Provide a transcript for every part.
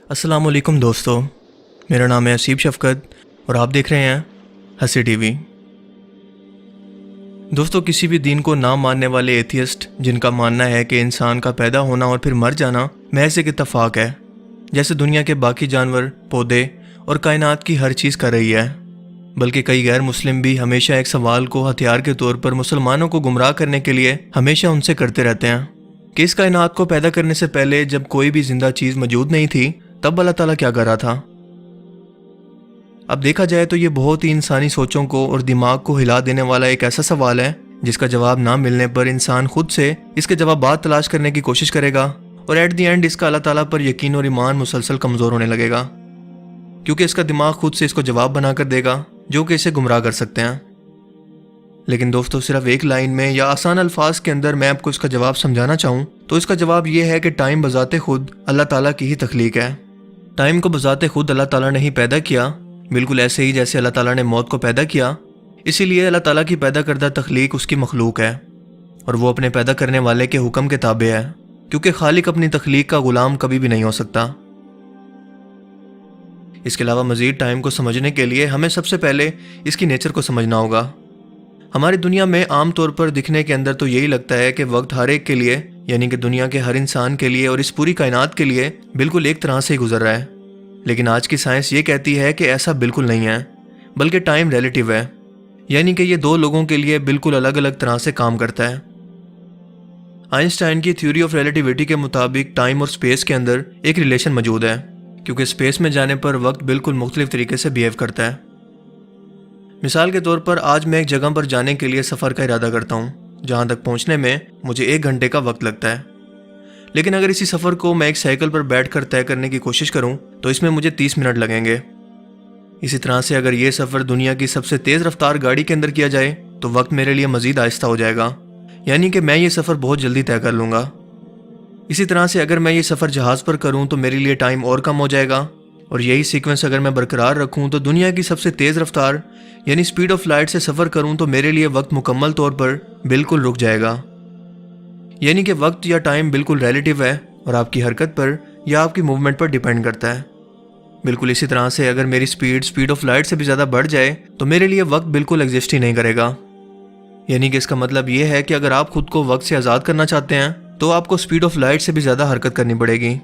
अस्सलाम वालेकुम दोस्तों, मेरा नाम है असीब शफ़क़त और आप देख रहे हैं हंसी टीवी। दोस्तों, किसी भी दीन को ना मानने वाले एथियस्ट जिनका मानना है कि इंसान का पैदा होना और फिर मर जाना महज एक इत्तफाक है, जैसे दुनिया के बाकी जानवर, पौधे और कायनात की हर चीज़ कर रही है, बल्कि कई गैर मुस्लिम भी हमेशा एक सवाल को हथियार के तौर पर मुसलमानों को गुमराह करने के लिए हमेशा उनसे करते रहते हैं कि इस कायनात को पैदा करने से पहले जब कोई भी जिंदा चीज़ मौजूद नहीं थी तब अल्लाह ताला क्या कर रहा था। अब देखा जाए तो ये बहुत ही इंसानी सोचों को और दिमाग को हिला देने वाला एक ऐसा सवाल है जिसका जवाब ना मिलने पर इंसान खुद से इसके जवाबात तलाश करने की कोशिश करेगा और एट दी एंड इसका अल्लाह ताला पर यकीन और ईमान मुसलसल कमज़ोर होने लगेगा, क्योंकि इसका दिमाग खुद से इसको जवाब बना कर देगा जो कि इसे गुमराह कर सकते हैं। लेकिन दोस्तों, सिर्फ एक लाइन में या आसान अल्फाज के अंदर मैं आपको इसका जवाब समझाना चाहूँ तो इसका जवाब यह है कि टाइम बजाते खुद अल्लाह ताला की ही तख्लीक है। टाइम को बजाते खुद अल्लाह ताला ने ही पैदा किया, बिल्कुल ऐसे ही जैसे अल्लाह ताला ने मौत को पैदा किया। इसीलिए अल्लाह ताला की पैदा करदा तख्लीक उसकी मखलूक है और वो अपने पैदा करने वाले के हुक्म के ताबे है, क्योंकि खालिक अपनी तख्लीक का गुलाम कभी भी नहीं हो सकता। इसके अलावा मज़ीद टाइम को समझने के लिए हमें सबसे पहले इसकी नेचर को समझना होगा। हमारी दुनिया में आम तौर पर दिखने के अंदर तो यही लगता है कि वक्त हर एक के लिए, यानी कि दुनिया के हर इंसान के लिए और इस पूरी कायनात के लिए बिल्कुल एक तरह से ही गुजर रहा है। लेकिन आज की साइंस ये कहती है कि ऐसा बिल्कुल नहीं है, बल्कि टाइम रिलेटिव है, यानी कि ये दो लोगों के लिए बिल्कुल अलग अलग तरह से काम करता है। आइंस्टाइन की थ्योरी ऑफ रिलेटिविटी के मुताबिक टाइम और स्पेस के अंदर एक रिलेशन मौजूद है, क्योंकि स्पेस में जाने पर वक्त बिल्कुल मुख्तलिफ तरीके से बिहेव करता है। मिसाल के तौर पर आज मैं एक जगह पर जाने के लिए सफ़र का इरादा करता हूँ, जहाँ तक पहुँचने में मुझे 1 घंटे का वक्त लगता है। लेकिन अगर इसी सफ़र को मैं एक साइकिल पर बैठकर तय करने की कोशिश करूँ तो इसमें मुझे 30 मिनट लगेंगे। इसी तरह से अगर ये सफ़र दुनिया की सबसे तेज़ रफ्तार गाड़ी के अंदर किया जाए तो वक्त मेरे लिए मज़ीद आहिस्ता हो जाएगा, यानी कि मैं ये सफ़र बहुत जल्दी तय कर लूँगा। इसी तरह से अगर मैं ये सफ़र जहाज़ पर करूँ तो मेरे लिए टाइम और कम हो जाएगा, और यही सीक्वेंस अगर मैं बरकरार रखूँ तो दुनिया की सबसे तेज़ रफ्तार यानी स्पीड ऑफ लाइट से सफ़र करूँ तो मेरे लिए वक्त मुकम्मल तौर पर बिल्कुल रुक जाएगा। यानी कि वक्त या टाइम बिल्कुल रिलेटिव है और आपकी हरकत पर या आपकी मूवमेंट पर डिपेंड करता है। बिल्कुल इसी तरह से अगर मेरी स्पीड ऑफ लाइट से भी ज़्यादा बढ़ जाए तो मेरे लिए वक्त बिल्कुल एग्जिस्ट ही नहीं करेगा। यानी कि इसका मतलब ये है कि अगर आप खुद को वक्त से आज़ाद करना चाहते हैं तो आपको स्पीड ऑफ लाइट से भी ज़्यादा हरकत करनी पड़ेगी।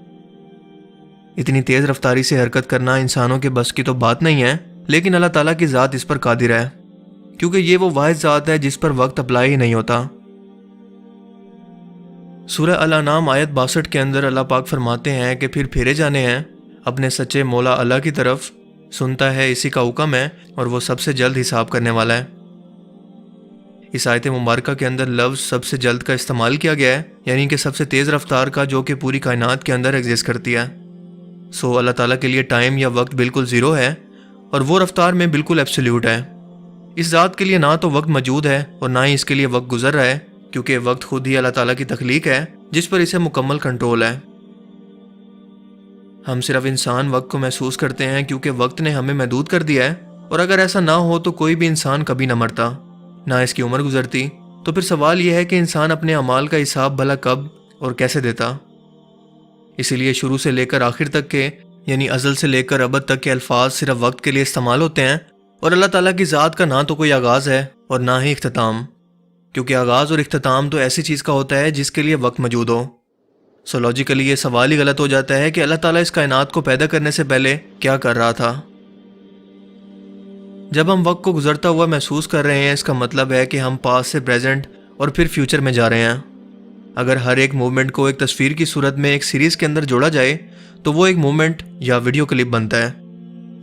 इतनी तेज़ रफ्तारी से हरकत करना इंसानों के बस की तो बात नहीं है, लेकिन अल्लाह ताला की ज़ात इस पर कादिर है, क्योंकि ये वो वाहिद ज़ात है जिस पर वक्त अप्लाई ही नहीं होता। सूरह अल-अनाम आयत 62 के अंदर अल्लाह पाक फरमाते हैं कि फिर फेरे जाने हैं अपने सच्चे मौला अल्लाह की तरफ, सुनता है इसी का हुक्म है और वो सबसे जल्द हिसाब करने वाला है। इस आयत मुबारका के अंदर लफ्ज़ सबसे जल्द का इस्तेमाल किया गया है, यानी कि सबसे तेज़ रफ्तार का, जो कि पूरी कायनात के अंदर एग्जिस्ट करती है। सो अल्लाह ताला के लिए टाइम या वक्त बिल्कुल ज़ीरो है और वो रफ्तार में बिल्कुल एब्सोल्यूट है। इस ज़ात के लिए ना तो वक्त मौजूद है और ना ही इसके लिए वक्त गुजर रहा है, क्योंकि वक्त खुद ही अल्लाह ताला की तख्लीक है जिस पर इसे मुकम्मल कंट्रोल है। हम सिर्फ इंसान वक्त को महसूस करते हैं क्योंकि वक्त ने हमें महदूद कर दिया है, और अगर ऐसा ना हो तो कोई भी इंसान कभी ना मरता, ना इसकी उम्र गुजरती। तो फिर सवाल यह है कि इंसान अपने अमाल का हिसाब भला कब और कैसे देता। इसीलिए शुरू से लेकर आखिर तक के, यानी अज़ल से लेकर अबद तक के अल्फाज सिर्फ वक्त के लिए इस्तेमाल होते हैं, और अल्लाह ताला की ज़ात का ना तो कोई आगाज़ है और ना ही इख्तिताम, क्योंकि आगाज़ और इख्तिताम तो ऐसी चीज़ का होता है जिसके लिए वक्त मौजूद हो। सो लॉजिकली ये सवाल ही गलत हो जाता है कि अल्लाह ताला इस कायनात को पैदा करने से पहले क्या कर रहा था। जब हम वक्त को गुजरता हुआ महसूस कर रहे हैं, इसका मतलब है कि हम पास्ट से प्रेजेंट और फिर फ्यूचर में जा रहे हैं। अगर हर एक मूवमेंट को एक तस्वीर की सूरत में एक सीरीज़ के अंदर जोड़ा जाए तो वो एक मूवमेंट या वीडियो क्लिप बनता है।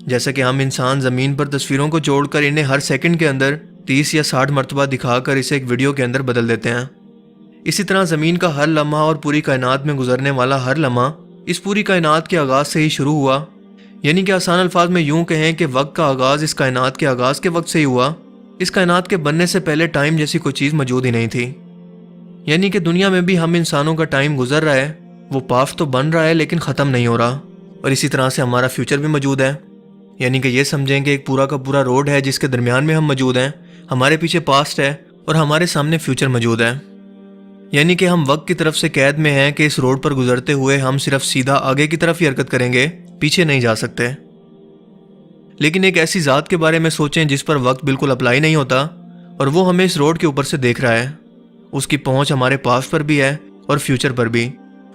जैसे कि हम इंसान ज़मीन पर तस्वीरों को जोड़कर इन्हें हर सेकंड के अंदर 30 या 60 मरतबा दिखाकर इसे एक वीडियो के अंदर बदल देते हैं। इसी तरह ज़मीन का हर लम्हा और पूरी कायनात में गुजरने वाला हर लम्हा इस पूरी कायनात के आगाज़ से ही शुरू हुआ। यानी कि आसान अल्फाज में यूँ कहें कि वक्त का आगाज़ इस कायनात के आगाज़ के वक्त से ही हुआ। इस कायनात के बनने से पहले टाइम जैसी कोई चीज़ मौजूद ही नहीं थी। यानी कि दुनिया में भी हम इंसानों का टाइम गुजर रहा है, वो पास्ट तो बन रहा है लेकिन ख़त्म नहीं हो रहा। और इसी तरह से हमारा फ्यूचर भी मौजूद है, यानी कि ये समझें कि एक पूरा का पूरा रोड है जिसके दरमियान में हम मौजूद हैं। हमारे पीछे पास्ट है और हमारे सामने फ्यूचर मौजूद है। यानी कि हम वक्त की तरफ से कैद में हैं कि इस रोड पर गुजरते हुए हम सिर्फ सीधा आगे की तरफ ही हरकत करेंगे پیچھے نہیں جا سکتے۔ لیکن ایک ایسی ذات کے بارے میں سوچیں جس پر وقت بالکل اپلائی نہیں ہوتا، اور وہ ہمیں اس روڈ کے اوپر سے دیکھ رہا ہے۔ اس کی پہنچ ہمارے پاسٹ پر بھی ہے اور فیوچر پر بھی۔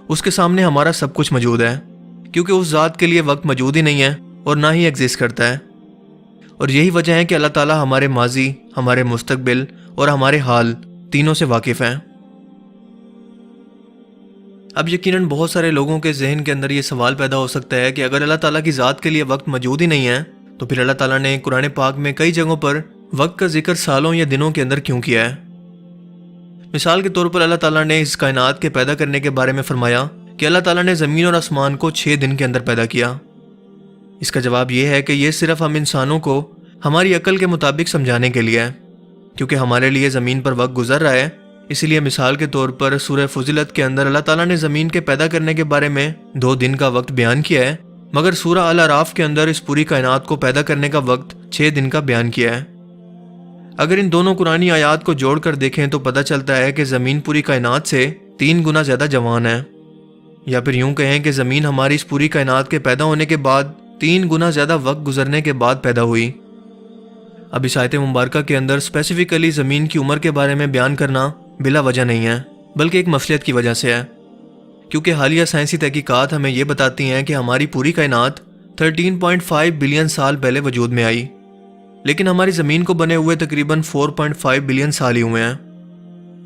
اس کے سامنے ہمارا سب کچھ موجود ہے، کیونکہ اس ذات کے لیے وقت موجود ہی نہیں ہے اور نہ ہی ایگزسٹ کرتا ہے۔ اور یہی وجہ ہے کہ اللہ تعالیٰ ہمارے ماضی، ہمارے مستقبل اور ہمارے حال تینوں سے واقف ہیں۔ اب یقیناً بہت سارے لوگوں کے ذہن کے اندر یہ سوال پیدا ہو سکتا ہے کہ اگر اللہ تعالیٰ کی ذات کے لیے وقت موجود ہی نہیں ہے تو پھر اللہ تعالیٰ نے قرآن پاک میں کئی جگہوں پر وقت کا ذکر سالوں یا دنوں کے اندر کیوں کیا ہے؟ مثال کے طور پر اللہ تعالیٰ نے اس کائنات کے پیدا کرنے کے بارے میں فرمایا کہ اللہ تعالیٰ نے زمین اور آسمان کو 6 دن کے اندر پیدا کیا۔ اس کا جواب یہ ہے کہ یہ صرف ہم انسانوں کو ہماری عقل کے مطابق سمجھانے کے لیے ہے، کیونکہ ہمارے لیے زمین پر وقت گزر رہا ہے۔ اسی لیے مثال کے طور پر سورہ فضلت کے اندر اللہ تعالیٰ نے زمین کے پیدا کرنے کے بارے میں 2 دن کا وقت بیان کیا ہے، مگر سورہ الاعراف کے اندر اس پوری کائنات کو پیدا کرنے کا وقت 6 دن کا بیان کیا ہے۔ اگر ان دونوں قرآنی آیات کو جوڑ کر دیکھیں تو پتہ چلتا ہے کہ زمین پوری کائنات سے 3 گنا زیادہ جوان ہے، یا پھر یوں کہیں کہ زمین ہماری اس پوری کائنات کے پیدا ہونے کے بعد 3 گنا زیادہ وقت گزرنے کے بعد پیدا ہوئی۔ اب اس آیت مبارکہ کے اندر اسپیسیفکلی زمین کی عمر کے بارے میں بیان کرنا بلا وجہ نہیں ہے، بلکہ ایک مصلحت کی وجہ سے ہے، کیونکہ حالیہ سائنسی تحقیقات ہمیں یہ بتاتی ہیں کہ ہماری پوری کائنات 13.5 بلین سال پہلے وجود میں آئی، لیکن ہماری زمین کو بنے ہوئے تقریباً 4.5 بلین سال ہی ہوئے ہیں۔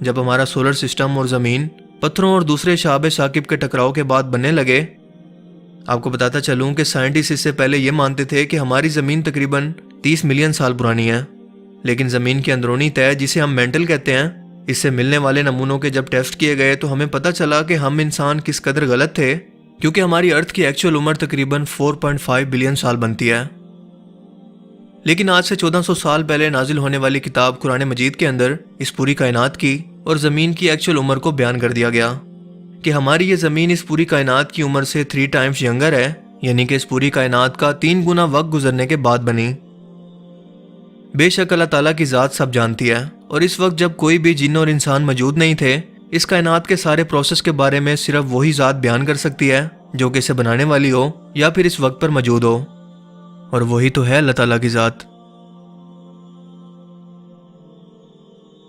جب ہمارا سولر سسٹم اور زمین پتھروں اور دوسرے شہاب ثاقب کے ٹکراؤ کے بعد بننے لگے، آپ کو بتاتا چلوں کہ سائنٹسٹ اس سے پہلے یہ مانتے تھے کہ ہماری زمین تقریباً 30 ملین سال پرانی ہے، لیکن زمین کی اندرونی تہہ جسے ہم مینٹل کہتے ہیں، اس سے ملنے والے نمونوں کے جب ٹیسٹ کیے گئے تو ہمیں پتہ چلا کہ ہم انسان کس قدر غلط تھے، کیونکہ ہماری ارتھ کی ایکچوئل عمر تقریباً 4.5 بلین سال بنتی ہے۔ لیکن آج سے 1400 سال پہلے نازل ہونے والی کتاب قرآن مجید کے اندر اس پوری کائنات کی اور زمین کی ایکچوئل عمر کو بیان کر دیا گیا کہ ہماری یہ زمین اس پوری کائنات کی عمر سے 3 ٹائمز ینگر ہے، یعنی کہ اس پوری کائنات کا 3 گنا وقت گزرنے کے بعد بنی۔ بے شک اللہ تعالیٰ کی ذات سب جانتی ہے، اور اس وقت جب کوئی بھی جن اور انسان موجود نہیں تھے، اس کائنات کے سارے پروسیس کے بارے میں صرف وہی ذات بیان کر سکتی ہے جو کہ اسے بنانے والی ہو یا پھر اس وقت پر موجود ہو، اور وہی تو ہے اللہ تعالیٰ کی ذات۔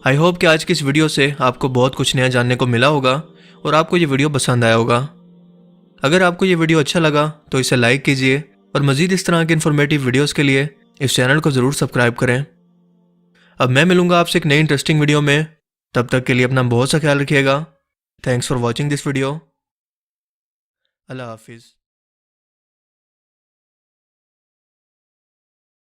آئی ہوپ کہ آج کی اس ویڈیو سے آپ کو بہت کچھ نیا جاننے کو ملا ہوگا اور آپ کو یہ ویڈیو پسند آیا ہوگا۔ اگر آپ کو یہ ویڈیو اچھا لگا تو اسے لائک کیجئے، اور مزید اس طرح کے انفارمیٹیو ویڈیوز کے لیے اس چینل کو ضرور سبسکرائب کریں۔ اب میں ملوں گا آپ سے ایک نئی انٹرسٹنگ ویڈیو میں، تب تک کے لیے اپنا بہت سا خیال رکھیے گا۔ Thanks for watching this video. Allah حافظ۔